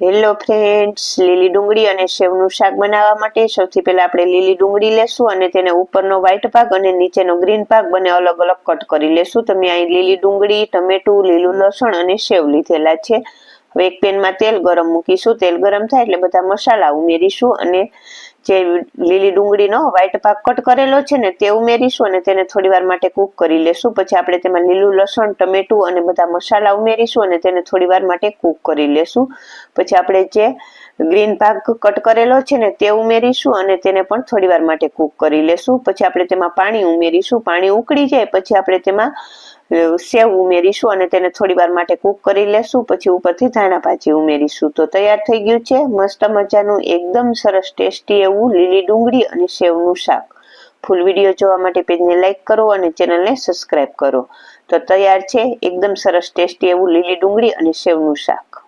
Hello friends, લીલી ડુંગળી અને સેવનું શાક બનાવવા માટે સૌથી પહેલા આપણે લીલી ડુંગળી લેશું અને તેને ઉપરનો વ્હાઈટ ભાગ અને નીચેનો ગ્રીન ભાગ બંને અલગ અલગ કટ કરી લેશું. તમે અહીં લીલી ડુંગળી, ટમેટું, લીલું લસણ અને સેવ લીધેલા છે. હવે એક પેનમાં તેલ ગરમ મૂકીશું. તેલ ગરમ થાય એટલે બધા મસાલા ઉમેરીશું અને જે લીલી ડુંગળીનો વ્હાઈટ ભાગ કટ કરેલો છે ને તે ઉમેરીશું અને તેને થોડી વાર માટે કૂક કરી લેશું. પછી આપણે તેમાં લીલું લસણ, ટમેટું અને બધા મસાલા ઉમેરીશું અને તેને થોડી વાર માટે કૂક કરી લેશું. પછી આપણે જે ગ્રીન ભાગ કટ કરેલો છે ને તે ઉમેરીશું અને તેને પણ થોડી વાર માટે કૂક કરી લેશું. પછી આપણે તેમાં પાણી ઉમેરીશું. પાણી ઉકળી જાય પછી આપણે તેમાં સેવ ઉમેરીશું અને તેને થોડી વાર માટે કૂક કરી લેશું. પછી ઉપરથી ધાણા ભાજી ઉમેરીશું. તો તૈયાર થઈ ગયું છે મસ્ત મજાનું એકદમ સરસ ટેસ્ટી એવું લીલી ડુંગળી અને સેવનું શાક. ફૂલ વિડીયો જોવા માટે પેજને લાઈક કરો અને ચેનલને સબસ્ક્રાઈબ કરો. તો તૈયાર છે એકદમ સરસ ટેસ્ટી એવું લીલી ડુંગળી અને સેવનું શાક.